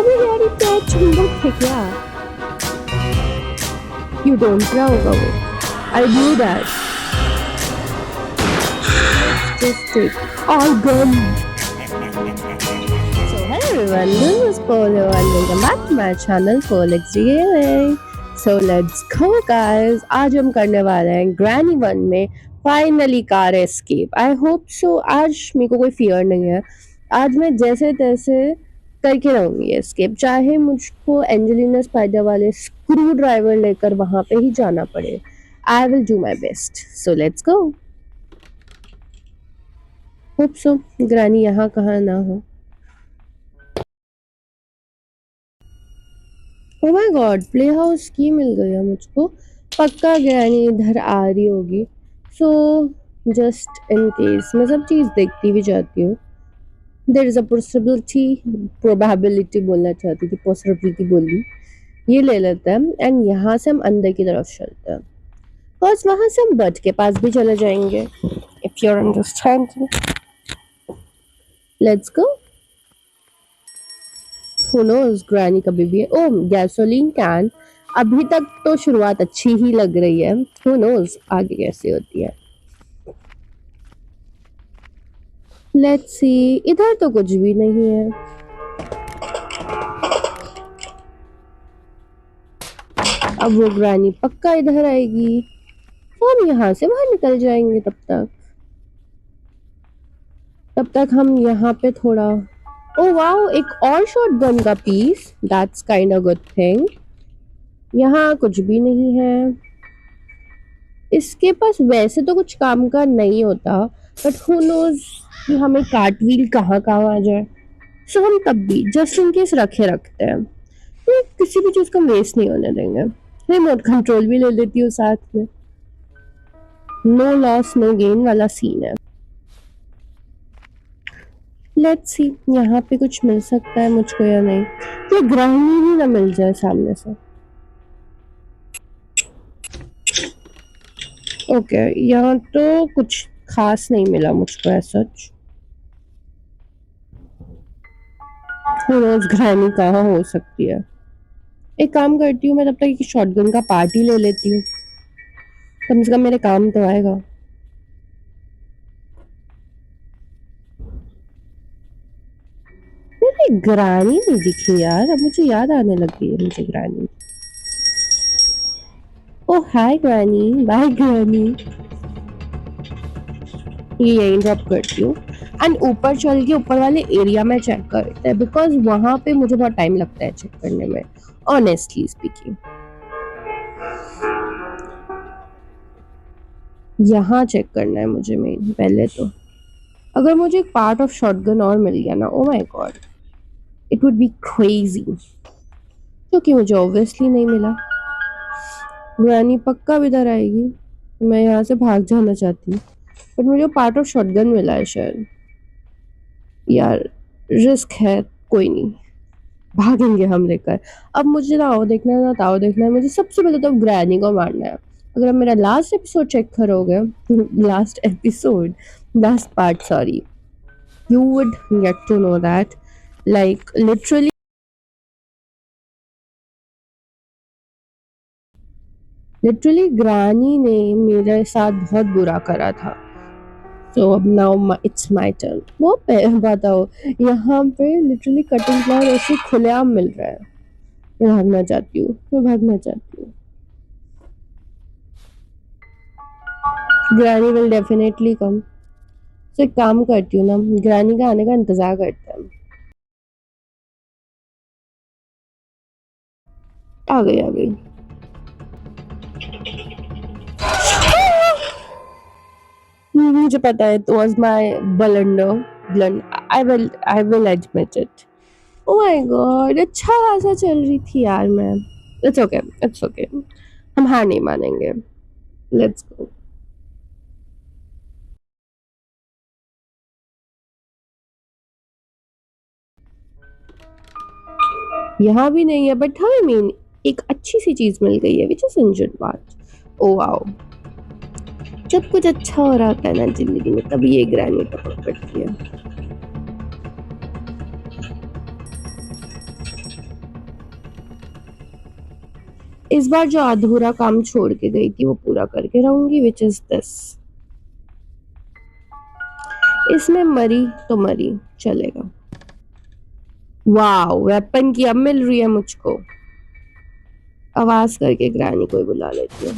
अबे यार ये क्या चुंबक है क्या? यू डोंट क्या होगा वो? I do that. Just take all gun. So hello everyone, this is Polo and welcome back to my channel Polix Gaming. So let's go guys. आज हम करने वाले हैं ग्रैनी 1 में finally car escape. I hope so आज मेरे को कोई फियर नहीं है। आज मैं जैसे तैसे करके रहूंगी एस्केप, चाहे मुझको एंजेलिना स्पाइडर वाले स्क्रू ड्राइवर लेकर वहां पे ही जाना पड़े। I will do my best. So let's go. Hope so granny यहाँ कहाँ ना हो। Oh my God, play house की मिल गई है मुझको। पक्का ग्रैनी इधर आ रही होगी। सो जस्ट इन केस मैं सब चीज़ देखती भी जाती हूँ। There is a possibility, probability बोलना चाहती थी, पॉसिबिलिटी बोली। ये ले लेते हैं एंड यहाँ से हम अंदर की तरफ चलते हैं। बस वहाँ से हम बर्ड के पास भी चले जाएंगे। If you understand, let's go. Who knows, granny कभी भी है। ओह गैसोलीन कैन। अभी तक तो शुरुआत अच्छी ही लग रही है। Who knows आगे कैसे होती है। लेट्स सी, इधर तो कुछ भी नहीं है। अब वो ग्रैनी पक्का इधर आएगी तो हम यहाँ से बाहर निकल जाएंगे। तब तक हम यहाँ पे थोड़ा, ओ वाओ, एक और शॉटगन का piece. That's kind of good thing. यहाँ कुछ भी नहीं है। इसके पास वैसे तो कुछ काम का नहीं होता, बट हु नोज कि हमें कार्टव्हील कहाँ कहाँ आ जाए। सो हम तब भी जस्ट इन केस रखे रखते हैं, तो किसी भी चीज को वेस्ट नहीं होने देंगे। रिमोट कंट्रोल भी ले लेती हूँ साथ में। नो लॉस नो गेन वाला सीन है। लेट्स सी यहाँ पे कुछ मिल सकता है मुझको या नहीं। ये ग्राइंड ही ना मिल जाए सामने से। ओके, यहाँ तो कुछ खास नहीं मिला मुझको ऐसा। रोज ग्रैनी कहाँ हो सकती है। एक काम करती हूँ मैं, तब तक एक शॉटगन का पार्ट ही ले लेती हूँ, कम से कम मेरे काम तो आएगा। मेरी ग्रैनी नहीं दिखी यार, अब मुझे याद आने लग गई है मुझे ग्रैनी। ओह हाय ग्रैनी, बाय ग्रैनी। ये यहीं ड्रॉप करती हूँ एंड ऊपर चल के ऊपर वाले एरिया में चेक करते हैं, बिकॉज वहां पे मुझे बहुत टाइम लगता है चेक करने में, ऑनेस्टली स्पीकिंग। यहाँ चेक करना है मुझे मेन पहले तो। अगर मुझे एक पार्ट ऑफ शॉटगन और मिल गया ना, oh my God, it would be crazy. क्योंकि मुझे ऑब्वियसली नहीं मिला। ग्रैनी पक्का इधर आएगी। मैं यहाँ से भाग जाना चाहती हूँ, बट मुझे पार्ट ऑफ शॉटगन मिला है शायद। यार रिस्क है, कोई नहीं, भागेंगे हम लेकर। अब मुझे ना वो देखना है ना ताओ देखना है, मुझे सबसे पहले तो ग्रैनी को मारना है। अगर आप मेरा लास्ट एपिसोड चेक करोगे, last part sorry, you would get to know that, like literally ग्रानी ने मेरे साथ बहुत बुरा करा था। तो अब नाउ इट्स माय टर्न। वो बताओ, यहाँ पे लिटरली कटिंग प्लान ऐसे खुलेआम मिल रहा है। मैं भागना चाहती हूँ, मैं भागना चाहती हूँ। ग्रानी विल डेफिनेटली कम। तो एक काम करती हूँ ना, ग्रानी का आने का इंतजार करते हैं। आ गई आ गई। मुझे पता है, it was my blunder. I will admit it. Oh my god, अच्छा खासा चल रही थी यार मैं। It's okay. हम हार नहीं मानेंगे। Let's go. यहाँ भी नहीं है, बट हमें मेन एक अच्छी सी चीज मिल गई है, which is engine part. Oh wow, जब कुछ अच्छा हो रहा होता है ना जिंदगी में, तभी ये ग्रैनी पकड़ पड़ती है। इस बार जो अधूरा काम छोड़ के गई थी वो पूरा करके रहूंगी, विच इज दिस। इसमें मरी तो मरी, चलेगा। वाह, वेपन की अब मिल रही है मुझको। आवाज करके ग्रैनी को ही बुला लेती हूँ।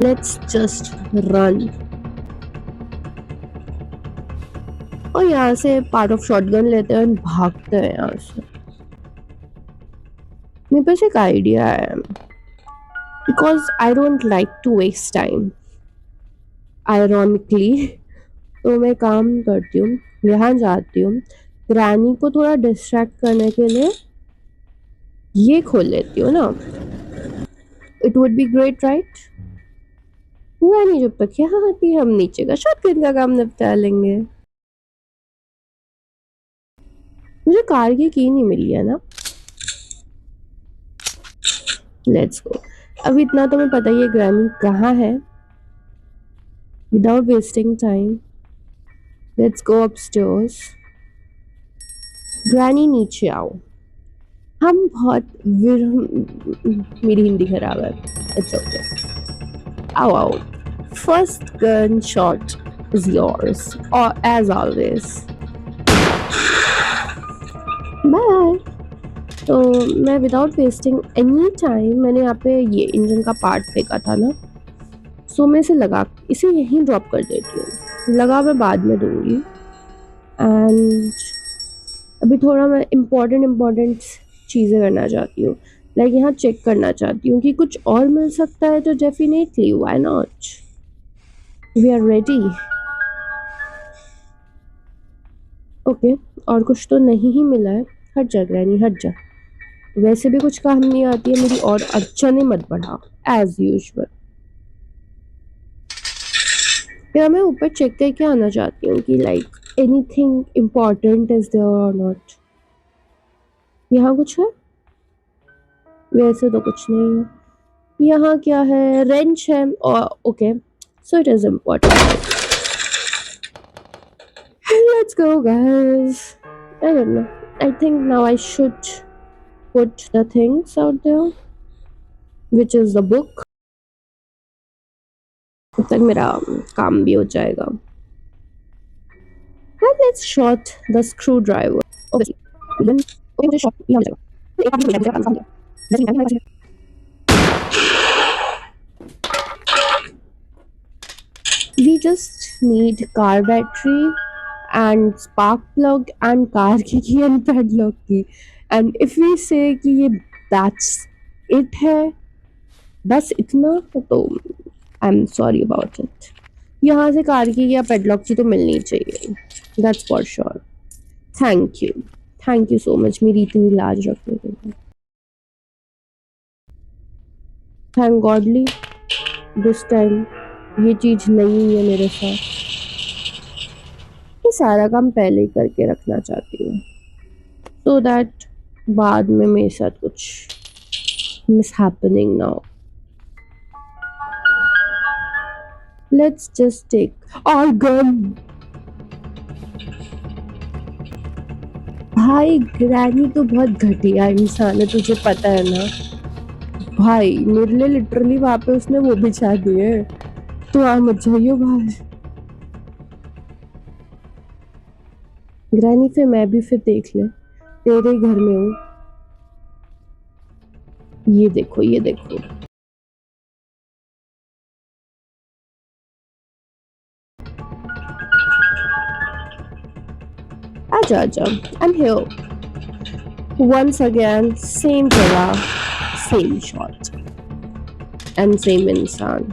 Let's just run. और यहाँ से पार्ट ऑफ शॉटगन लेते हैं और भागते हैं यहाँ से। मेरे पास एक आइडिया है, because I don't like to waste time ironically. तो मैं काम करती हूँ, यहाँ जाती हूँ, ग्रैनी को थोड़ा डिस्ट्रैक्ट करने के लिए ये खोल लेती हूँ ना। It would be great, right? हुआ नहीं जब तक यहाँ आती, हम नीचे का शॉटगन का काम निपटा लेंगे। मुझे कार की नहीं मिली है ना। Let's go. अब इतना तो मैं पता ही है ग्रैनी कहाँ है। Without wasting time let's go upstairs. Granny नीचे आओ। हम बहुत मेरी हिंदी खराब है, इट्स ओके। आओ आओ। First gun shot is yours और एज ऑलवेज। बाय। तो मैं विदाउट वेस्टिंग एनी टाइम, मैंने यहाँ पे ये इंजन का पार्ट फेंका था ना, सो मैं इसे यहीं ड्रॉप कर देती हूँ। लगा मैं बाद में दूंगी। एंड अभी थोड़ा मैं इम्पोर्टेंट चीज़ें करना चाहती हूँ। लाइक यहाँ चेक करना चाहती हूँ कि कुछ और मिल सकता है, तो definitely why not, we are ready. Okay, और कुछ तो नहीं ही मिला है। हट जा ग्रैनी, हट जा। वैसे भी कुछ काम नहीं आती है मेरी, और अड़चने मत बढ़ा एज यूजुअल। या मैं ऊपर चेक करके आना चाहती हूँ कि like anything important is there और नॉट। यहाँ कुछ है? वैसे तो कुछ नहीं है। यहाँ क्या है? रेंच है। और okay, so it is important. Let's go guys. I don't know, I think now I should put the things out there, which is the book. तब तक मेरा काम भी हो जाएगा। And let's short the screwdriver. Obviously, even मुझे short ये हो जाएगा। एक आदमी मुझे काम समझ गया। We just need car battery and spark plug and car की key and padlock की। And if we say कि ये that's it है, बस इतना, तो I am sorry about it. यहाँ से कार की या पेडलॉक की तो मिलनी चाहिए, that's for sure. Thank you so much मेरी इतनी लाज रखने के लिए। थैंक गॉडली दिस टाइम ये चीज नहीं है मेरे साथ। ये सारा काम पहले ही करके रखना चाहती हूँ, सो दैट बाद में मेरे साथ कुछ मिस हैपनिंग ना हो। Let's just take our gun. भाई ग्रैनी तो बहुत घटिया इंसान है, तुझे पता है ना भाई। मेरे लिए लिटरली वहां पे उसने वो बिछा दिए। तो आ मत जाइयो बाहर। ग्रैनी फिर मैं भी फिर देख ले, तेरे घर में हूँ। ये देखो ये देखो। आजा आजा, I am here once again. Same जगह, सेम शॉट एंड सेम इंसान।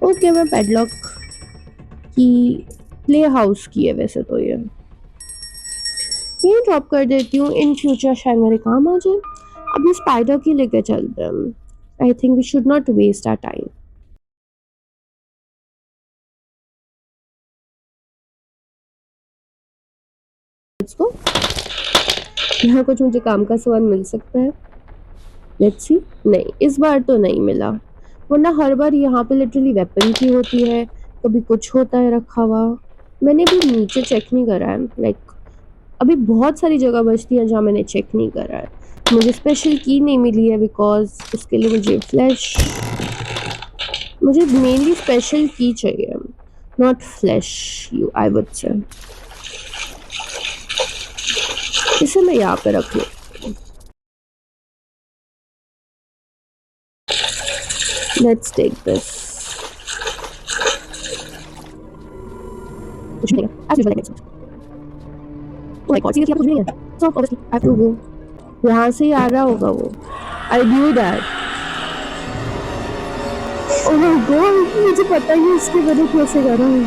ओके, मैं पेडलॉक की प्ले हाउस की है वैसे तो ये ड्रॉप कर देती हूँ। इन फ्यूचर शायद मेरे काम आ जाए। अभी स्पाइडर की लेके चलते हैं। I think we should not waste our time. Let's go. यहाँ कुछ मुझे काम का सामान मिल सकता है। Let's see. नहीं, इस बार तो नहीं मिला, वरना हर बार यहाँ पे लिटरली वेपन की होती है, कभी कुछ होता है रखा हुआ। मैंने भी नीचे चेक नहीं करा है, लाइक अभी बहुत सारी जगह बचती है जहाँ मैंने चेक नहीं करा है। मुझे स्पेशल की नहीं मिली है बिकॉज उसके लिए मुझे मेनली स्पेशल की चाहिए, not flash you I would say. इसे मैं यहाँ पे रख लूँ। Let's take this. कुछ नहीं है, as usual, oh my god, seriously, कुछ नहीं है। So obviously I have to go। यहाँ से ही आ रहा होगा वो। I knew that। Oh my god, मुझे पता ही इसके वजह कैसे करा है।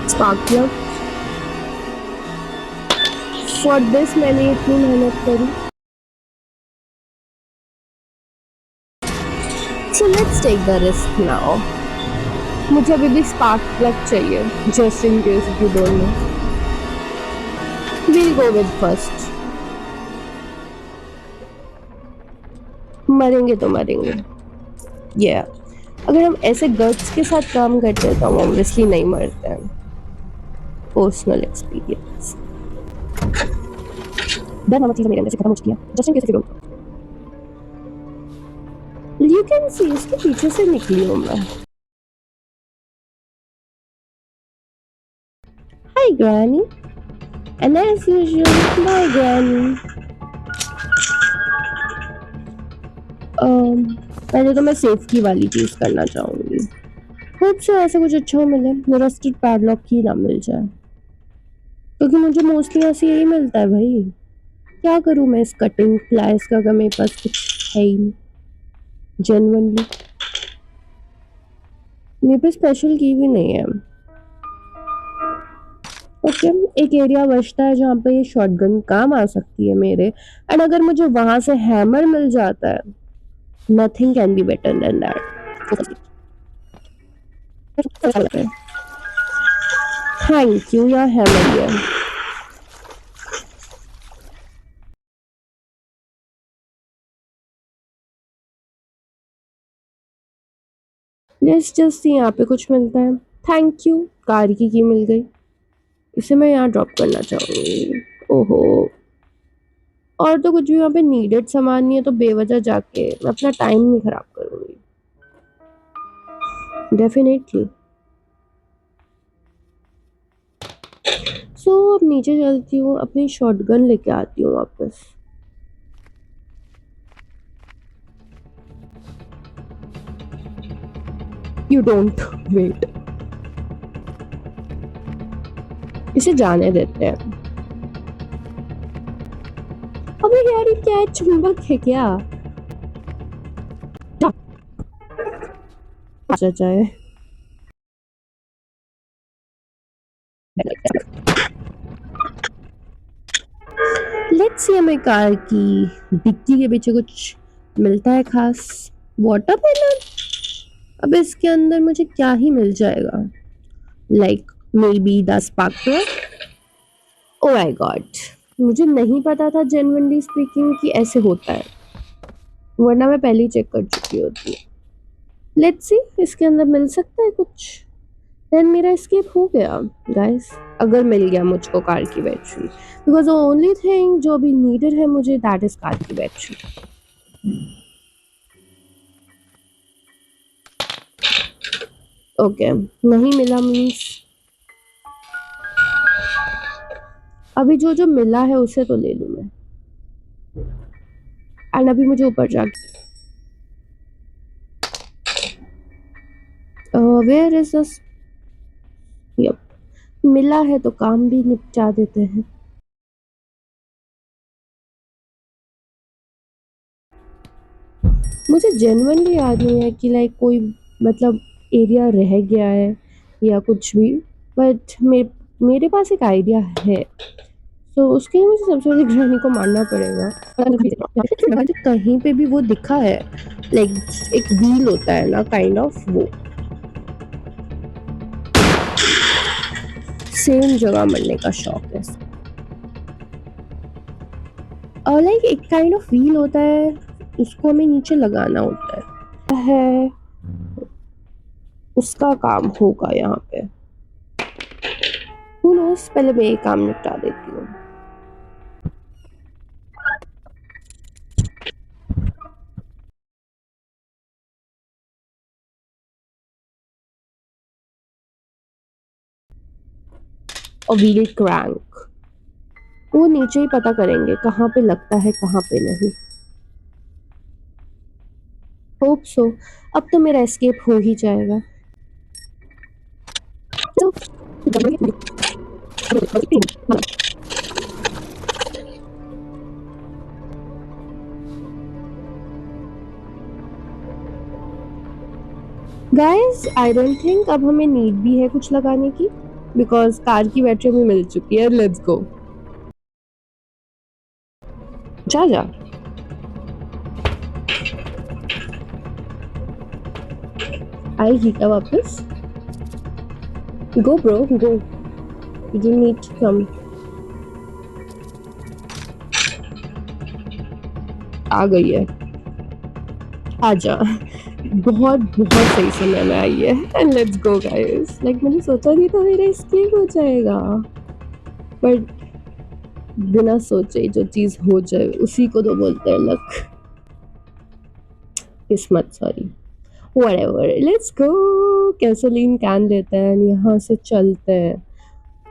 Spark plug. फॉर दिस मैंने इतनी मेहनत करी। So let's take the risk now। मुझे अभी भी स्पार्क प्लग चाहिए, just in case if you don't know। We'll go with first। मरेंगे तो मरेंगे। Yeah। अगर हम ऐसे गट्स के साथ काम करते हैं तो हम ऑब्वियसली नहीं मरते हैं। Personal experience. डर वाला चीज़ मेरे अंदर से खत्म हो चुकी है, just in case if you don't. You can see इसके पीछे से निकली हूँ मैं। Hi granny. And as usual bye granny. पहले तो मैं सेफ्टी वाली चीज़ करना चाहूँगी। होप से ऐसे कुछ अच्छा मिले, रस्टेड पैडलॉक ही ना मिल जाए, क्योंकि मुझे मोस्टली ऐसे यही मिलता है भाई। क्या करूँ मैं इस कटिंग प्लाइस का अगर मेरे पास कुछ है ही नहीं जेन्युइनली। मेरे पे स्पेशल की भी नहीं है। ओके, एक एरिया बचता है जहाँ पे ये शॉटगन काम आ सकती है मेरे, एंड अगर मुझे वहां से हैमर मिल जाता है, nothing can be better than that. Thank you यार हैमर यार। जस्ट यहाँ पे कुछ मिलता है। थैंक यू, कार की मिल गई। इसे मैं यहाँ ड्रॉप करना चाहूंगी। ओहो, और तो कुछ भी वहाँ पे नीडेड सामान नहीं है, तो बेवजह जाके मैं अपना टाइम नहीं खराब करूंगी डेफिनेटली। सो अब नीचे चलती हूँ, अपनी शॉटगन लेके आती हूँ वापस। यू डोंट वेट, इसे जाने देते हैं। अबे यार ये क्या है, चुंबक है क्या? चाचा है। लेट्स सी हमें कार की डिक्की के पीछे कुछ मिलता है खास। वाटरमेलन। अब इसके अंदर मुझे क्या ही मिल जाएगा, like may be the sparkler. Oh my God, मुझे नहीं पता था जेन्युइनली स्पीकिंग कि ऐसे होता है, वरना मैं पहले ही चेक कर चुकी होती। लेट्स सी इसके अंदर मिल सकता है कुछ, देन मेरा एस्केप हो गया गाइस। अगर मिल गया मुझको कार की battery, because the only thing जो अभी नीडेड है मुझे, दैट इज कार की बैटरी। ओके, नहीं मिला मीन्स अभी जो जो मिला है उसे तो ले लूँ मैं। एंड अभी मुझे ऊपर जाके वेयर इज दिस। यप, मिला है तो काम भी निपटा देते हैं। मुझे जेन्युइनली याद नहीं है कि लाइक कोई मतलब एरिया रह गया है या कुछ भी, बट मेरे पास एक आइडिया है। तो उसके लिए मुझे सबसे पहले ग्रैनी को मारना पड़ेगा। कहीं पे भी वो दिखा है, लाइक एक व्हील होता है ना काइंड ऑफ, वो सेम जगह मरने का शौक है। और लाइक एक काइंड ऑफ व्हील होता है, उसको हमें नीचे लगाना होता है। उसका काम होगा यहाँ पे। Who knows, पहले मैं ये काम निपटा देती हूँ। और व्हील क्रैंक वो नीचे ही पता करेंगे कहाँ पे लगता है कहाँ पे नहीं। Hope so. अब तो मेरा एस्केप हो ही जाएगा। गाइस आई डोंट थिंक अब हमें नीड भी है कुछ लगाने की, बिकॉज कार की बैटरी हमें मिल चुकी है। Let's go. जा जा। आएगी क्या वापस? Go bro go, you don't need to come. आ गई है, आजा। बहुत बहुत सही समय में आई है। And let's go guys. Like मैंने सोचा नहीं था मेरा एस्केप हो जाएगा, बट बिना सोचे जो चीज हो जाए उसी को तो बोलते हैं लक, किस्मत। Sorry, whatever, let's go. Gasoline can लेते हैं, यहाँ से चलते हैं।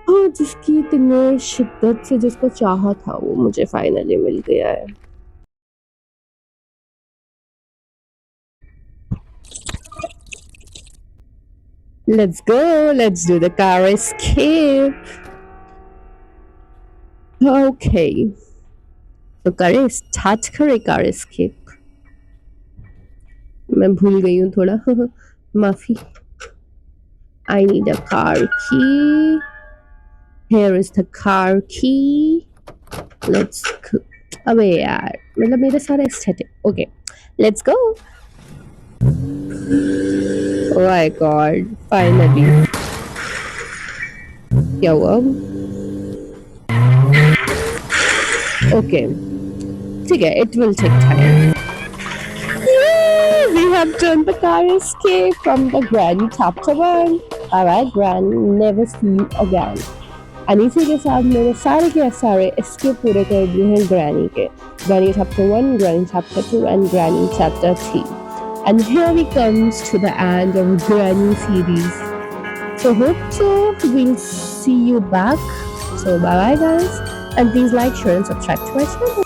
हाँ, जिसकी इतने शिद्दत से जिसको चाहा था वो मुझे फाइनली मिल गया है। Let's go. Let's do the car escape. Okay. तो करें, स्टार्ट करें कार एस्केप। मैं भूल गई हूँ थोड़ा। माफी। I need a car key. Here is the car key. Let's go. अबे यार, मतलब मेरे सारे aesthetic. Okay, let's go. Oh my god, finally. क्या हुआ? Okay, ठीक है, it will take time. We have done the car escape from the Granny Chapter 1. Alright, Granny, never see you again. And इसी के साथ मैंने सारे के सारे escape पूरे कर दिए हैं Granny के. Granny Chapter 1, Granny Chapter 2 and Granny Chapter 3. And here we comes to the end of Granny series. So hope so we'll see you back. So bye bye guys, and please like, share and subscribe to my channel.